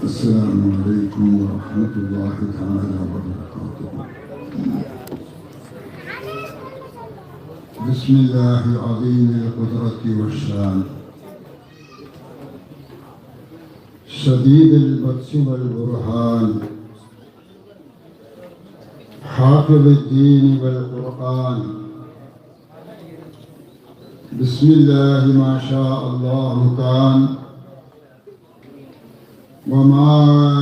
السلام عليكم ورحمة الله تعالى وبركاته. بسم الله العظيم القدرة والشان، شديد البطش والبرهان، حافظ الدين والقرآن. بسم الله ما شاء الله كان، وما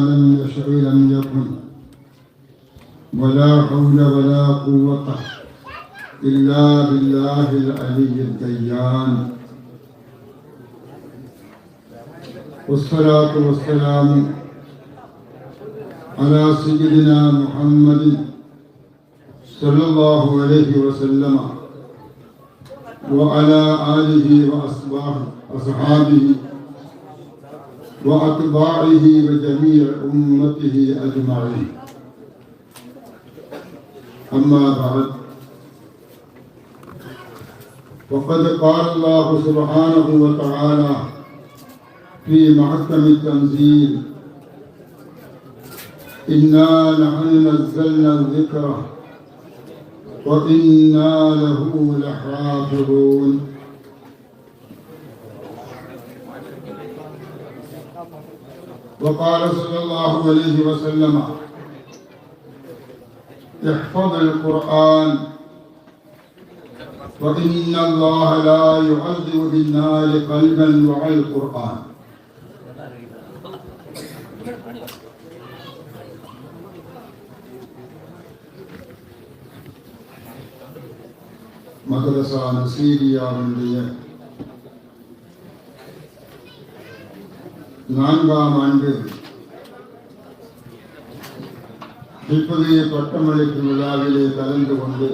لم يشأ لم يكن، ولا حول ولا قوة إلا بالله العلي الديان. والصلاة والسلام على سيدنا محمد صلى الله عليه وسلم وعلى آله وأصحابه وأتباعه وجميع أمته أجمعين. أما بعد، وقد قال الله سبحانه وتعالى في محكم التنزيل: إنا نحن نزلنا الذكر وإنا له لحافظون. وقال صلى الله عليه وسلم: احفظ القرآن وإن الله لا يعذب بالنار قلبا وعي القرآن. மதரசா நசீரியாவுடைய 4ஆம் ஆண்டு இப்போதைய பட்டமளிப்பு விழாவிலே கலந்து கொண்டு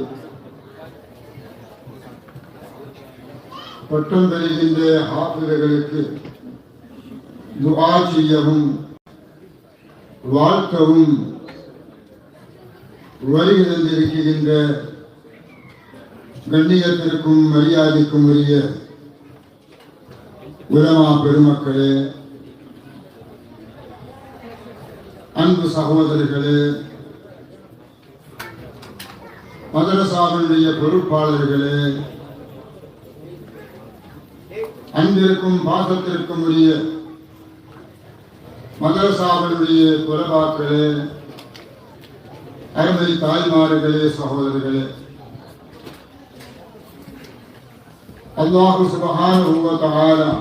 பட்டம் பெறுகின்ற ஆசிரியர்களுக்கு துஆ செய்யவும் வாழ்த்தவும் வருகை தந்திருக்கின்ற கண்ணியத்திற்கும் மரியாதைக்கும் உரிய உலமா பெருமக்களே, அன்பு சகோதரர்களே, மதரசாவினுடைய பொறுப்பாளர்களே, அன்பிற்கும் பாசத்திற்கும் உரிய மதரசாவினுடைய குலபாக்களே, அருமை தாய்மார்களே, சகோதரர்களே, அல்லாஹ் சுப்ஹானஹு வ தஆலா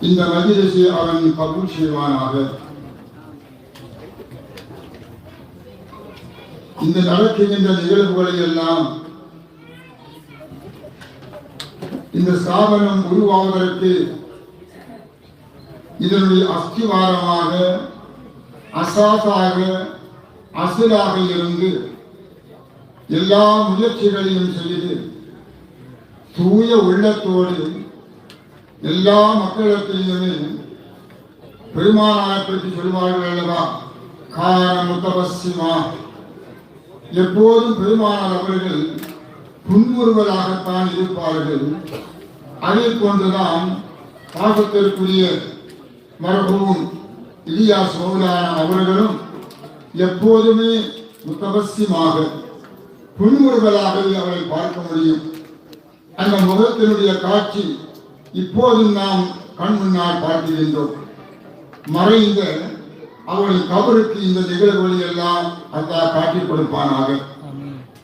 இந்த மஜ்லிஸை அவன் கபூல் செய்வானாக. இந்த நடக்கின்ற நிகழ்வுகளை எல்லாம் இந்த ஸ்தாபனம் உருவாவதற்கு இதனுடைய அஸ்திவாரமாக, அசாசாக, அசலாக இருந்து எல்லா முயற்சிகளையும் செய்து தூய உள்ளத்தோடு எல்லா மக்களிடத்திலுமே பெருமானாரை பற்றி சொல்வார்கள் அல்லவா, கான முத்தபஸ்ஸிமா, எப்போதும் பெருமானார் அவர்கள் புன்முறுவலாகத்தான் இருப்பார்கள். அதை போன்றுதான் பாசத்திற்குரிய மரபும் இலியாஸ் மௌலானா அவர்களும் எப்போதுமே முத்தபஸ்ஸிமாக புன்முறுவலாகவே அவரை பார்க்க முடியும். அந்த முகத்தினுடைய காட்சி இப்போதும் நாம் கண் முன்னால் பார்க்கின்றோம். மறைந்த அவருடைய கபருக்கு இந்த நிகழ்வுகளை எல்லாம் அல்லாஹ் காட்டிக் கொடுப்பானாக.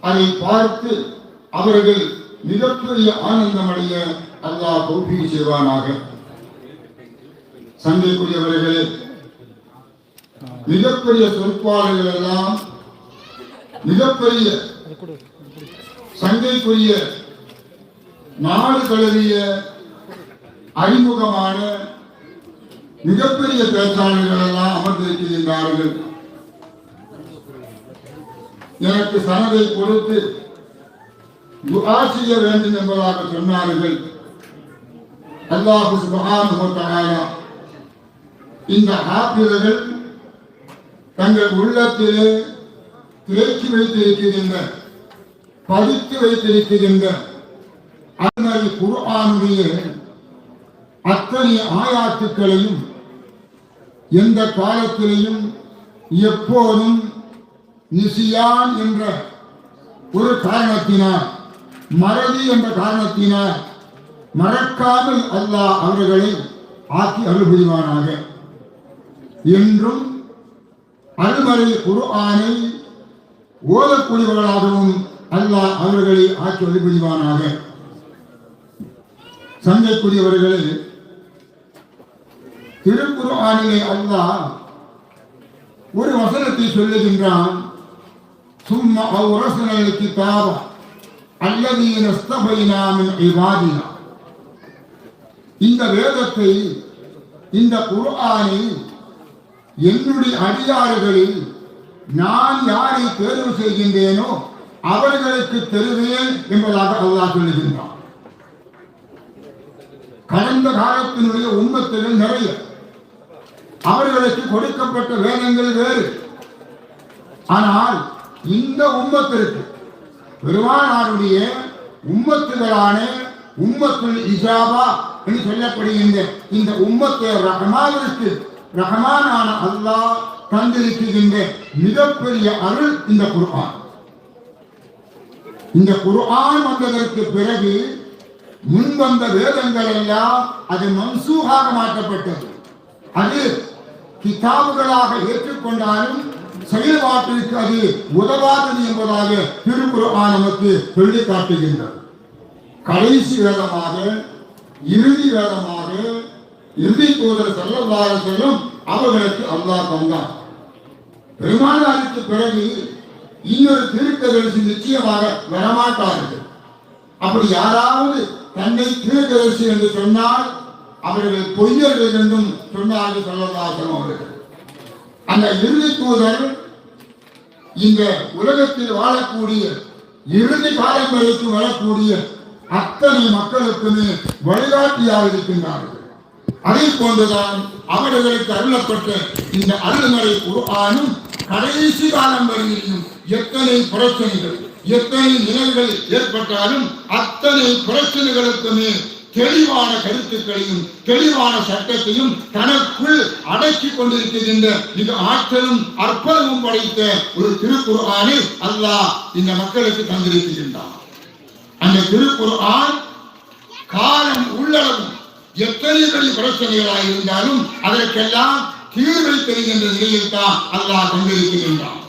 அதை பார்த்து அவர்கள் மிகப்பெரிய ஆனந்தமடைய அல்லாஹ் தௌஃபீக் செய்வானாக. சங்கைக்குரியவர்களே, மிகப்பெரிய சொற்பாளர்கள் எல்லாம் மிகப்பெரிய சங்கைக்குரிய நாடு தழுவிய அறிமுகமான மிகப்பெரிய பேச்சாளர்கள் எல்லாம் அமர்ந்திருக்கின்றார்கள். எனக்கு சனதை கொடுத்து துஆ செய்ய வேண்டும் என்பதாக சொன்னார்கள். அல்லாஹ் சுப்ஹானஹு வ தஆலா இந்த ஆபிரர்கள் தங்கள் உள்ளத்திலே தேக்கி வைத்திருக்கின்ற, பதித்து வைத்திருக்கின்ற அன்னல் குர்ஆனுடைய அத்தனை ஆயாத்துக்களையும் எந்த காலத்திலேயும் எப்போதும் நிசியான் என்ற ஒரு காரணத்தினால், மறதி என்ற காரணத்தினால் மறக்காமல் அல்லாஹ் அவர்களை ஆக்கி அருள் புரிவானாக. என்றும் அருள்மறை குர்ஆனை ஓதக்கூடியவர்களாகவும் அல்லாஹ் அவர்களை ஆக்கி அருள் புரிவானாக. சங்கைக்குரியவர்களே, திருக்குர்ஆனிலே அல்லாஹ் ஒரு வசனத்தை சொல்லுகின்றான். சும்மா அவ்ரஸ்னல் கிதாப அல்லதீன இஸ்தஃபைனா மின் இபாதினா. இந்த வேதத்தை, இந்த குர்ஆனை என்னுடைய அடியார்களில் நான் யாரை தேர்வு செய்கின்றேனோ அவர்களுக்கு தருவேன் என்பதாக அல்லாஹ் சொல்லுகின்றான். கடந்த காலத்தினுடைய உம்மத்துகள் நிறைய, அவர்களுக்கு கொடுக்கப்பட்ட வேதங்கள் வேறு. ஆனால் இந்த உம்மத்திற்கு, பெருமானாருடைய உம்மத்துகளான உம்மத்துல் இஜாபா என்று சொல்லப்படுகின்ற இந்த உம்மத்தை ரஹ்மானிற்கு ரஹ்மானான அல்லாஹ் தந்திருக்கின்ற மிகப்பெரிய அருள் இந்த குர்ஆன். இந்த குர்ஆன் வந்ததற்கு பிறகு முன் வந்த வேதங்கள் எல்லாம் அது மன்சூகாக மாற்றப்பட்டது. அது கிதாபுகளாக ஏற்றுக்கொண்டாலும் செயல்பாட்டிற்கு அது உதவாதது என்பதாக திருக்குர்ஆன் நமக்கு சொல்லி காட்டுகின்றது. கடைசி வேதமாக, இறுதி வேதமாக இறுதி தூதர் ஸல்லல்லாஹு அலைஹி வஸல்லம் அவர்களுக்கு அல்லாஹ் தந்தார். பெருமானாருக்கு பிறகு இன்னொரு தீர்க்கதரிசி நிச்சயமாக வரமாட்டார்கள். அப்படி யாராவது தன்னை தீர்க்கதரிசி என்று சொன்னால் அவர்கள் பொய்யர்கள் என்றும் சொன்னார்கள் ஸல்லல்லாஹு அலைஹி வஸல்லம் அவர்கள். அந்த இறுதி தூதர் இந்த உலகத்தில் வாழக்கூடிய இறுதி காலம் வரைக்கும் வரக்கூடிய அத்தனை மக்களுக்குமே வழிகாட்டியாக இருக்கின்றார்கள். அதை போன்றுதான் அவர்களுக்கு அருளப்பட்ட இந்த அருள்மறை குர்ஆனும் கடைசி காலம் வரையிலும் எத்தனை பிரச்சனைகள், எத்தனை நிலைகள் ஏற்பட்டாலும் அத்தனை பிரச்சனைகளுக்குமே தெளிவான கருத்துக்களையும் தெளிவான சட்டத்தையும் தனக்குள் அடக்கி கொண்டிருக்கின்ற மிக ஆற்றலும் அற்புதமும் படைத்த ஒரு திருக்குர்ஆனை அல்லாஹ் இந்த மக்களுக்கு தந்திருக்கின்றான். அந்த திருக்குர்ஆன் காலம் உள்ளளவும் எத்தனை பெரிய பிரச்சனைகளாக இருந்தாலும் அதற்கெல்லாம் தீர்வை தெரிகின்ற நிலையில் தான் அல்லாஹ் தந்திருக்கின்றான்.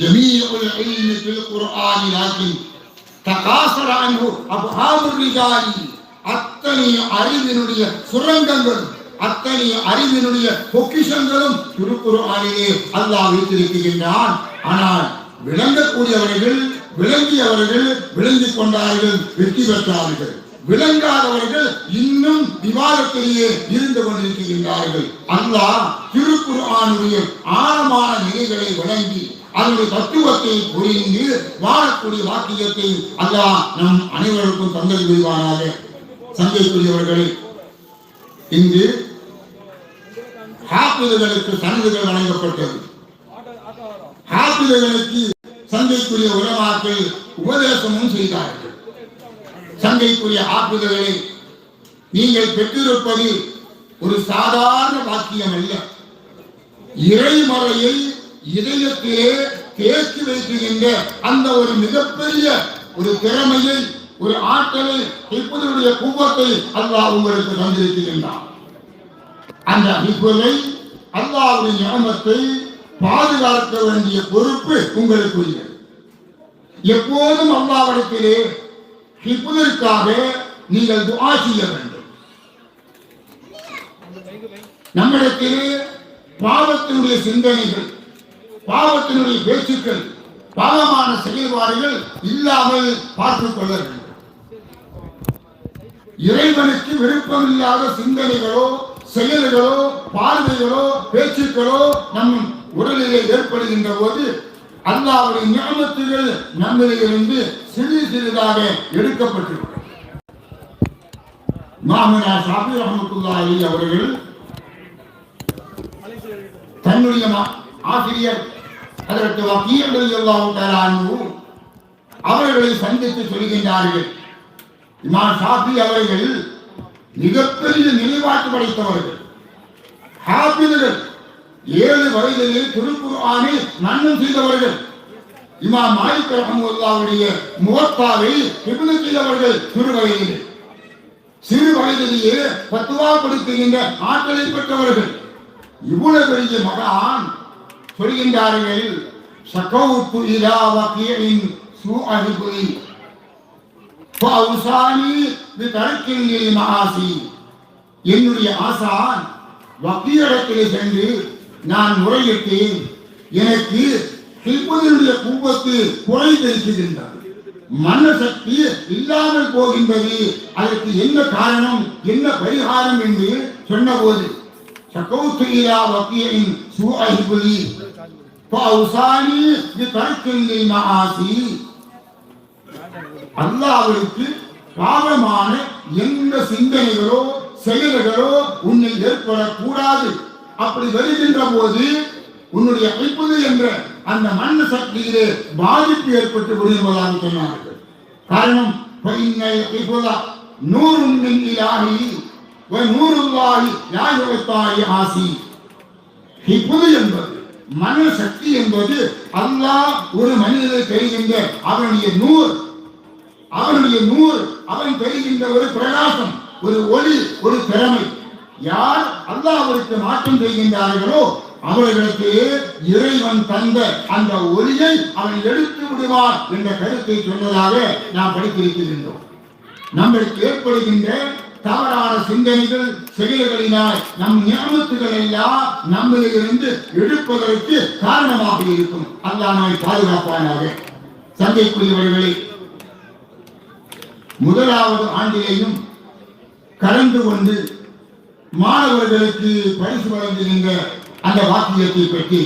ஜமீஉல் இல்மி ஃபில் குர்ஆனி லாக்கின் தகாஸர அன்ஹு அப்ஹாமுர் ரிஜாலி. அத்தனை அறிவினுடைய சுரங்கங்களும் அத்தனை அறிவினுடைய பொக்கிஷங்களும் திருக்குர்ஆனிலே அல்லாஹ் வைத்திருக்கின்றான். ஆனால் விளங்கக்கூடியவர்கள், விளங்கியவர்கள் விளங்கிக் கொண்டார்கள், வெற்றி பெற்றார்கள். விளங்காதவர்கள் இன்னும் விவாதத்திலேயே இருந்து கொண்டிருக்கின்றார்கள். அல்லாஹ் திருக்குர்ஆனுடைய ஆழமான நிலைகளை விளங்கி அதனுடைய தத்துவத்தை புரிந்து வாழக்கூடிய வாக்கியத்தை அல்லாஹ் நம் அனைவருக்கும் தந்தல் புரிவானாக. சங்கைக்குரியவர்களே, இங்கு ஹாஃபிதுகளுக்கு சனதுகள் வழங்கப்பட்டது. ஹாஃபிதுகளுக்கு சங்கைக்குரிய உலமாக்கள் உபதேசமும் செய்தார்கள். சங்கைக்குரிய ஹாஃபிதுகளை நீங்கள் பெற்றிருப்பது ஒரு சாதாரண வாக்கியம் அல்ல. இறைமறையை இதயத்திலே தேக்கி வைக்கின்ற அந்த ஒரு மிகப்பெரிய ஒரு திறமையை, ஒரு ஆற்றலை, ஹிஃபுடைய குவத்தை அல்லாஹ் உங்களுக்கு தந்திருக்கின்றான். அந்த ஹிஃபுவை, அல்லாஹ்வுடைய நிஅமத்தை பாதுகாக்க வேண்டிய பொறுப்பு உங்களுக்குரியது. எப்போதும் அல்லாஹ்விடத்திலே ஹிஃபுவிற்காக நீங்கள் துஆ செய்ய வேண்டும். நம்மிடத்திலே பாவத்தினுடைய சிந்தனைகள், பாவத்தினுடைய பேச்சுக்கள், பாவமான செயல்பாடுகள் இல்லாமல் பார்த்துக் கொள்ள வேண்டும். இறைவனுக்கு விருப்பமில்லாத சிந்தனைகளோ, செயல்களோ, பார்வைகளோ, பேச்சுக்களோ நம் உடலிலே ஏற்படுகின்ற போது அல்லாஹ்வுடைய நிஅமத்துகள் நம்மிலிருந்து சிறிது சிறிதாக எடுக்கப்பட்டிருக்கிறது. இமாமுனா ஷாஃபி ரஹ்மத்துல்லாஹி அலைஹி அவர்கள் தன்னுடைய ஆசிரியர் ஹஜ்ரத் வகீ ரலியல்லாஹு தஆலா அன்ஹு அவர்களை சந்தித்து சொல்கின்றார்கள், இமாம் ஷாஃபி அவர்கள் மிகப்பெரிய நிலைப்பாட்டு படைத்தவர்கள், ஹாஃபிதுகள், 7 வயதிலே திருக்குர்ஆனை மன்னன் செய்தவர்கள். இமாம் மாலிக் ரஹ்மத்துல்லாஹுடைய முவத்தாவை இப்னு செய்தவர்கள் சிறு வயதிலேயே ஃபத்வா கொடுக்கின்ற ஆற்றலை பெற்றவர்கள். இவ்வளவு பெரிய மகான் சொல்கின்றார்கள், ஷகௌத்து இலா வகீஇன் சூஅஹிபுலி ஃபௌசானி பிதர்கில் லில் மஆசி. என்னுடைய ஆசான் வகீஇடத்திலே சென்று நான் முறையிட்டேன், எனக்கு ஹிப்னுடைய குவத்து குறைந்திருக்கின்றது, மனசக்தி இல்லாமல் போகின்றது, அதற்கு என்ன காரணம், என்ன பரிகாரம் என்று சொன்னபோது ஷகௌத்து இலா வகீஇன் சூஅஹிபுலி ஃபௌசானி பிதர்கில் லில் மஆசி. அல்லாஹ்வுக்கு பாவமான எந்த சிந்தனைகளோ செயல்களோ உன்னை ஏற்படக்கூடாது. அப்படி வருகின்ற போது உன்னுடைய ஐப்பது என்ற அந்த மண்ணு சக்தியிலே பாதிப்பு ஏற்பட்டு விடுவதாக சொன்னார்கள். காரணம், நூறும் மின் இலாஹி வ நூருல்லாஹி லா யுத்தாஹி ஆசி. ஹிப்து என்பது மன சக்தி என்பது அல்லாஹ் ஒரு மனிதனை தெரிகின்ற அவனுடைய நூர், அவன் தெரிகின்ற ஒரு பிரகாசம், ஒரு ஒளி, ஒரு திறமை. யார் அல்லாஹ்விற்கு மாற்றம் செய்கின்றார்களோ அவர்களுக்கு இறைவன் தந்த அந்த ஒளியை அவன் எடுத்து விடுவார் என்ற கருத்தை சொன்னதாக நாம் படித்திருக்கின்றோம். நம்மளுக்கு ஏற்படுகின்ற தவறான சிந்தனைகள் செயல்களினால் நம் நியமத்துகள் எல்லாம் நம்மிலிருந்து எடுப்பதற்கு காரணமாக இருக்கும். அல்லாஹ் நம்மை பாதுகாப்பானாக. சங்கைக்குரியவர்களே, முதலாவது ஆண்டிலேயும் கலந்து கொண்டு மாணவர்களுக்கு பரிசு வழங்குகின்ற அந்த வாக்கியத்தை பற்றி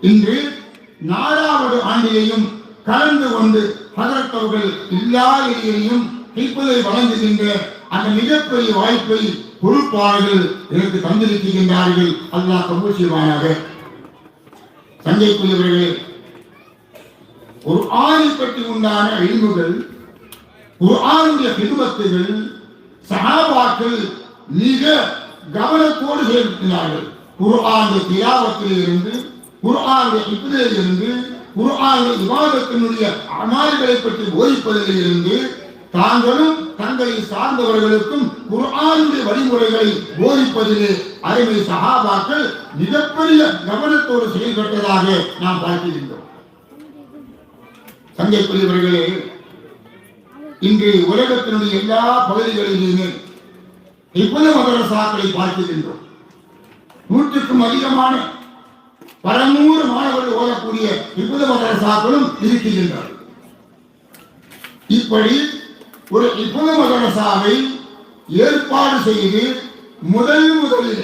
இன்று 4வது ஆண்டிலேயும் கலந்து கொண்டு ஹதரத் அவர்கள் எல்லாரையும் ஹிப்தை வழங்குகின்ற அந்த மிகப்பெரிய வாய்ப்பை பொறுப்பாளர்கள் எனக்கு தந்திருக்கின்றார்கள். அல்லாஹ் கபூல் செய்வானாக. சங்கைக்குரியவர்களே, ஒரு ஆணை பற்றி உண்டான இல்முகள், குர்ஆனுடைய ஹிதுமத்துகள் சஹாபாக்கள் மிக கவனத்தோடு செயல்படுத்தினார்கள். குர்ஆனுடைய திலாவத்திலே இருந்து, குர்ஆனுடைய ஹிஃப்திலே இருந்து, குர்ஆனுடைய இபாதத்தினுடைய அமல்களை பற்றி போதிப்பதிலே இருந்து தாங்களும் தங்களை சார்ந்தவர்களுக்கும் குர்ஆனுடைய வழிமுறைகளை போதிப்பதிலே அருமை சஹாபாக்கள் மிகப்பெரிய கவனத்தோடு செயல்பட்டதாக நாம் பார்க்கின்றோம். சங்கைக்குரியவர்களே, இன்று உலகத்தினுடைய எல்லா பகுதிகளிலுமே இவ்வளவு மதரசாக்களை பார்க்கின்றோம். 100க்கும் அதிகமான 600 மாணவர்கள் ஓதக்கூடிய இவ்வளவு மதரசாக்களும் இருக்கின்றனர். இப்படி ஒரு இவ்வளவு மதரசாவை ஏற்பாடு செய்து முதலில்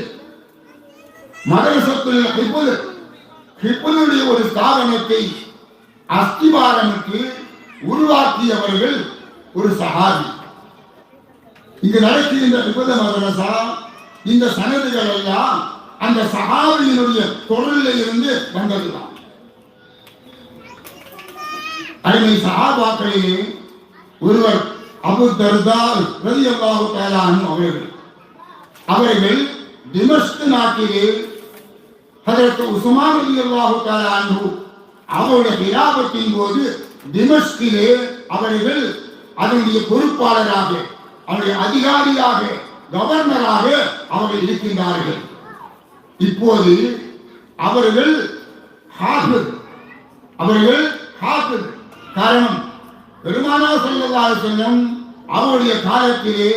மதரசத்துல் ஹிப்னுடைய ஒரு ஸ்தாபனத்தை அஸ்திவாரனுக்கு உருவாக்கியவர்கள் ஒரு சஹாபி. இங்கு நடக்கின்ற விபத மதரசா, இந்த சனதுகள் எல்லாம் அந்த சஹாபியினுடைய தொழிலில் இருந்து வந்ததுதான். அருமை சஹாபாக்களிலே ஒருவர் அபூ தர்தா ரலியல்லாஹு தஆலா அன்ஹு அவர்கள் திமஷ்க் நாட்டிலே ஹஜ்ரத் உஸ்மான் ரலியல்லாஹு தஆலா அன்ஹு அவருடைய கிலாபத்தின் போது திமஷ்கிலே அவர்கள் அதனுடைய பொறுப்பாளராக, அவருடைய அதிகாரியாக, கவர்னராக அவர்கள் இருக்கின்றார்கள். இப்போது அவர்கள் ஹாஃபிஸ். காரணம், பெருமானார் ஸல்லல்லாஹு அலைஹி வஸல்லம் அவருடைய காலத்திலே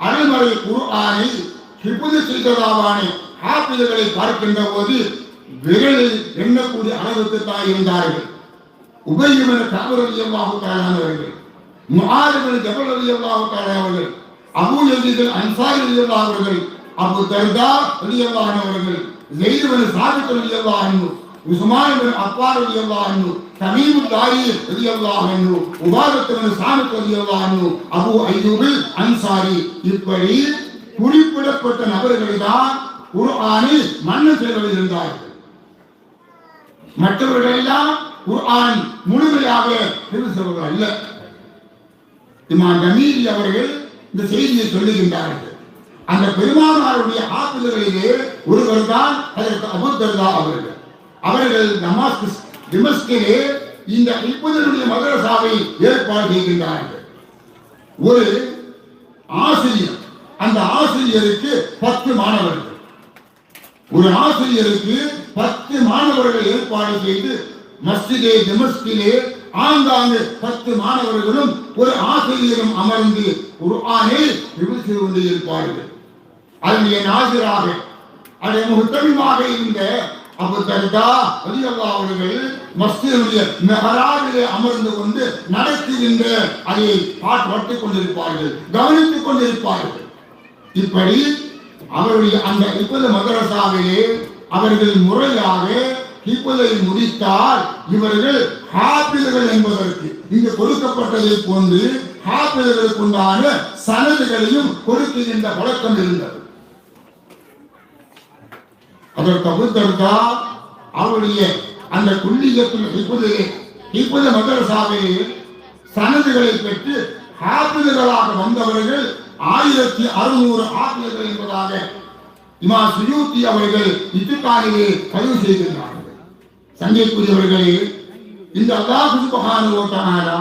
அருள்மறை குர்ஆனை ஹிஃப்து செய்ததான ஹாஃபிஸ்களை பார்க்கின்ற போது விரலில் எண்ணக்கூடிய அளவுக்கு தான் இருந்தார்கள். உபய் இப்னு கஅப் ரலியல்லாஹு தஆலா அவர்கள், முஆத் இப்னு ஜபல் ரலியல்லாஹு தஆலா அவர்கள், அபூ யஸீத் அல்-அன்சாரி ரலியல்லாஹு அவர்கள், அபூ தர்தா ரலியல்லாஹு அவர்கள், ஸைத் இப்னு சாபித் ரலியல்லாஹு அன்ஹு, உஸ்மான் இப்னு அஃபான் ரலியல்லாஹு அன்ஹு, தமீம் தாரி ரலியல்லாஹு அன்ஹு, உபாதத் இப்னு சாமித் ரலியல்லாஹு அன்ஹு, அபூ அய்யூப் அன்சாரி, இப்படி குறிப்பிடப்பட்ட நபர்கள் தான் குர்ஆனை மன்னன் செய்வதில் இருந்தார்கள். மற்றவர்கள் எல்லாம் குர்ஆன் முழுமையாக தெரிந்தவர்கள் அல்ல. இமாம் ஜமீரி அவர்கள் இந்த செய்தியை சொல்லுகின்றார்கள். அந்த பெருமானாருடைய ஆப்பிள்களிலே ஒருவர் தான் அதற்கு அபூ தர்தா அவர்கள். அவர்கள் திமஸ்கிலே இந்த இப்னுடைய மதரசாவை ஏற்பாடு செய்கின்றார்கள். ஒரு ஆசிரியர், அந்த ஆசிரியருக்கு 10 மாணவர்கள், ஒரு ஆசிரியருக்கு 10 மாணவர்கள் ஏற்பாடு செய்து மஸ்ஜிதே திமஸ்கிலே ஆங்காங்கு 10 மாணவர்களும் ஒரு ஆசிரியரும் அமர்ந்து குர்ஆனை விமர்சித்து கொண்டிருப்பார்கள். அதனுடைய நாசிராக அதை முஹ்தமிமாக இருந்த அபூ தர்தா ரலியல்லாஹு அவர்கள் மஸ்ஜிதுடைய மிஹ்ராபிலே அமர்ந்து கொண்டு நடத்துகின்ற அதை பார்த்துக் கொண்டிருப்பார்கள், கவனித்துக் கொண்டிருப்பார்கள். இப்படி அவருடைய அந்த இப்போது மதரசாவிலே அவர்கள் முறையாக இப்போதை முடித்தால் இவர்கள் ஹாபில்கள் என்பதற்கு இங்கு கொடுக்கப்பட்டதை போன்று ஹாபில்களுக்கு உண்டான சனதுகளையும் கொடுக்கின்ற பழக்கம் இருந்தது. அதற்கு அபூ தர்தா அவருடைய அந்த குல்லியத்தில் இப்போது மதரசாவிலே சனதுகளை பெற்று ஹாபில்களாக வந்தவர்கள் 1600 ஹாபில்கள் என்பதாக இமாம் சுயூத்தி அவர்கள் இத்திகானிலே பதிவு செய்கின்றார்கள். சங்கைக்குரியவர்களே, இந்த அல்லாஹ் சுப்ஹானஹு வ தஆலா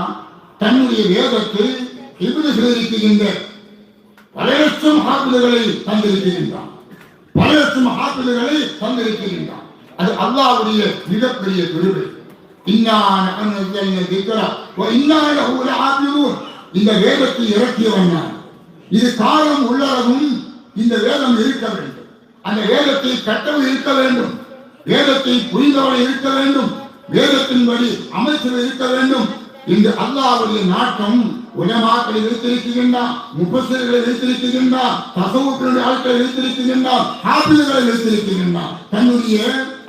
தன்னுடைய வேதத்தில் இப்னு சொல்லியிருக்கின்ற பல லட்சம் ஹாபில்களை தந்திருக்கின்றான், பல லட்சம் ஹாபில்களை தந்திருக்கின்றான். அது அல்லாஹ்வுடைய மிகப்பெரிய கிருபை. இன்னா நஹ்னு திக்ரா வ இன்னா லஹு லஹாஃபிதூன். இந்த வேதத்தை இறக்கியவன் நான். இது காலம் உள்ளளவும் இந்த வேதம் இருக்க வேண்டும், அந்த வேதத்தை கட்டவும் இருக்க வேண்டும், வேதத்தை புரிந்தவரை இருக்க வேண்டும், வேதத்தின்படி அமைச்சர் இருக்க வேண்டும் என்று அல்லாஹ்வுடைய நாட்டம் உலமாக்களை வைத்திருக்கின்றான், முஃபஸ்ஸிர்களை வைத்திருக்கின்றான், தஸவ்வுஃபினுடைய ஆட்களை வைத்திருக்கின்றான், ஹாஃபிஸ்களை வைத்திருக்கின்றான். தன்னுடைய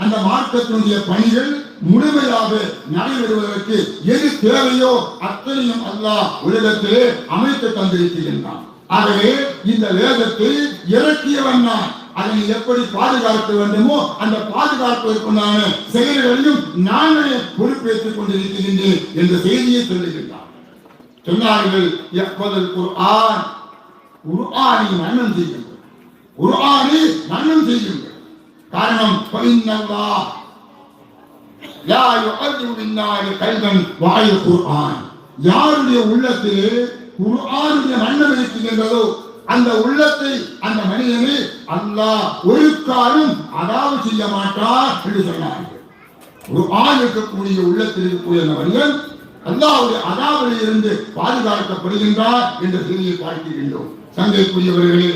அந்த மார்க்கத்தினுடைய பணிகள் முழுமையாக நடைபெறுவதற்கு எது தேவையோ அத்தனையும் அல்லாஹ் உலகத்திலே அமைத்து தந்திருக்கின்றான். ஆகவே இந்த வேதத்தை இறக்கியவன் நான். அதனை எப்படி பாதுகாக்க வேண்டுமோ அந்த பாதுகாப்பதற்குண்டான செயல்களையும் நானே பொறுப்பேற்றுக் கொண்டிருக்கின்றேன் என்ற செய்தியை சொல்லுகின்றார். சொன்னார்கள், குர்ஆனை மன்னன் செய்யுங்கள், குர்ஆனை மன்னன் செய்யுங்கள். காரணம், யாருடைய உள்ளத்திலே குர்ஆனுடைய மன்னம் இருக்கின்றதோ அந்த உள்ளத்தை, அந்த மனிதனை அல்லாஹ் ஒரு காலம் அதாவது செய்ய மாட்டார் என்று சொன்னார்கள். குர்ஆன் இருக்கக்கூடிய உள்ளத்தில் இருக்கக்கூடிய அந்த மனிதன் அல்லாஹ்வுடைய அதாவில் இருந்து பாதுகாக்கப்படுகின்றார் என்ற செய்தியை பார்க்கின்றோம். சங்கைக்குரியவர்களே,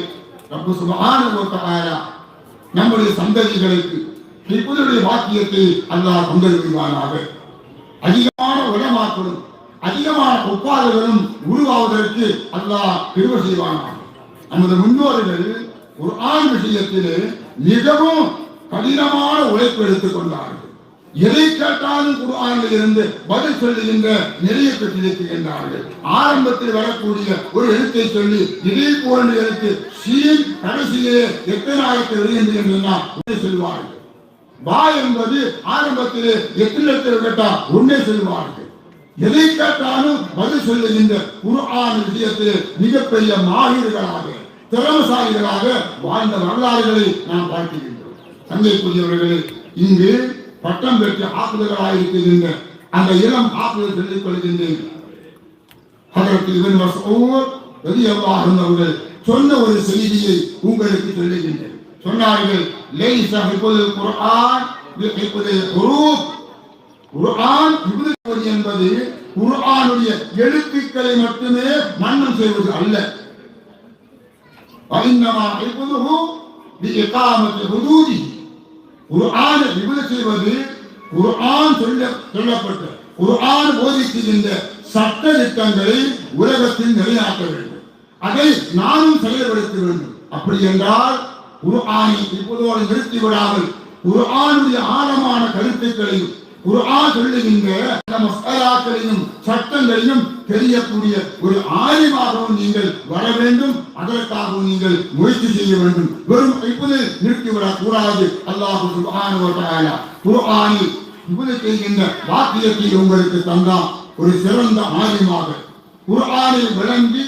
ரப்பு சுப்ஹானஹு வ தஆலா நம்முடைய சந்ததிகளுக்கு இப்போதைய வாக்கியத்தை அல்லாஹ் தந்தருவானாக. அதிகமான உலமாக்களும் அதிகமான ஒப்பாளர்களும் உருவாவதற்கு அல்லாஹ் கிருபை செய்வானாக. நமது முன்னோர்கள் குர்ஆன் விஷயத்திலே மிகவும் கடினமான உழைப்பு எடுத்துக் கொண்டார்கள். எதை கேட்டாலும் குர்ஆனில் இருந்து பதில் சொல்லுகின்ற நிறைய பெற்றிருக்கின்றார்கள். ஆரம்பத்தில் வரக்கூடிய ஒரு எழுத்தை சொல்லி இதே போன்ற எழுத்து சீன் கடைசியிலே எத்தனை ஆயிரத்தை வருகின்றது என்று சொல்வார்கள். பா என்பது ஆரம்பத்திலே எத்தனை கேட்டால் ஒன்னே சொல்வார்கள். எதை கேட்டாலும் பதில் சொல்லுகின்ற குர்ஆன் விஷயத்தில் மிகப்பெரிய மாஹிர்களாக, திறமசாலிகளாக வாழ்ந்த வரலாறுகளை நாம் பார்க்கின்றோம். சங்கைக்குரியவர்களே, இங்கு பட்டம் பெற்ற ஆசிரியர்களாக இருக்கின்ற அந்த இளம் ஆசிரியர் சொல்லிக் கொள்கின்றேன். ஹஜ்ரத் இப்னு மஸ்ஊத் ரலியல்லாஹு அன்ஹு அவர்கள் சொன்ன ஒரு செய்தியை உங்களுக்கு சொல்லுகின்றேன். சொன்னார்கள், லைஸ ஹிஃபுல் குர்ஆன் பிஹிஃபில் ஹுரூப். குர்ஆன் ஹிஃப்து என்பது குர்ஆனுடைய எழுத்துக்களை மட்டுமே மன்னன் செய்வது அல்ல. வஇன்னமா ஹிஃப்துஹு பிஇகாமத்தி ஹுதூதி. குர்ஆனை ஹிஃப்து செய்வது குர்ஆன் சொல்லப்பட்ட குர்ஆன் போதிக்கின்ற சட்ட திட்டங்களை உலகத்தில் நிலைநாட்ட வேண்டும், அதை நானும் செயல்படுத்த வேண்டும். அப்படி என்றால் குர்ஆனை இப்போதோடு நிறுத்தி விடாமல் குர்ஆனுடைய ஆழமான கருத்துக்களையும் குர்ஆன் சொல்லுகின்ற மஸ்அலாக்களையும் சட்டங்களையும் தெரியக்கூடிய ஒரு ஆலிமாகவும் நீங்கள் வர வேண்டும். அதற்காகவும் நீங்கள் முயற்சி செய்ய வேண்டும். வெறும் இப்போது நிறுத்திவிடக் கூடாது. அல்லாஹ் சுப்ஹானஹு வ தஆலா குர்ஆனில் இப்போது செய்கின்ற வாக்கியத்தை உங்களுக்கு தந்தான் ஒரு சிறந்த ஆலிமாக குர்ஆனை விளங்கி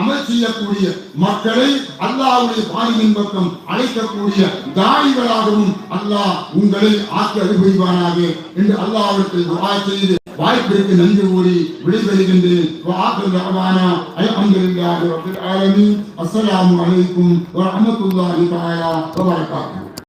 அமல் செய்யக்கூடிய மக்களை அல்லாஹ்வுடைய பாதையின் பக்கம் அழைக்கக்கூடிய தாயிகளாகவும் அல்லாஹ் உங்களை ஆக்கி அருள்புரிவானாக என்று அல்லாஹ்விடத்தில் துஆ செய்து வாய்ப்பிற்கு நன்றி கூறி விடைபெறுகின்றேன். அல்ஹம்துலில்லாஹி ரப்பில் ஆலமீன். அஸ்ஸலாமு அலைக்கும் வ ரஹ்மத்துல்லாஹி தஆலா வ பரகாத்துஹு.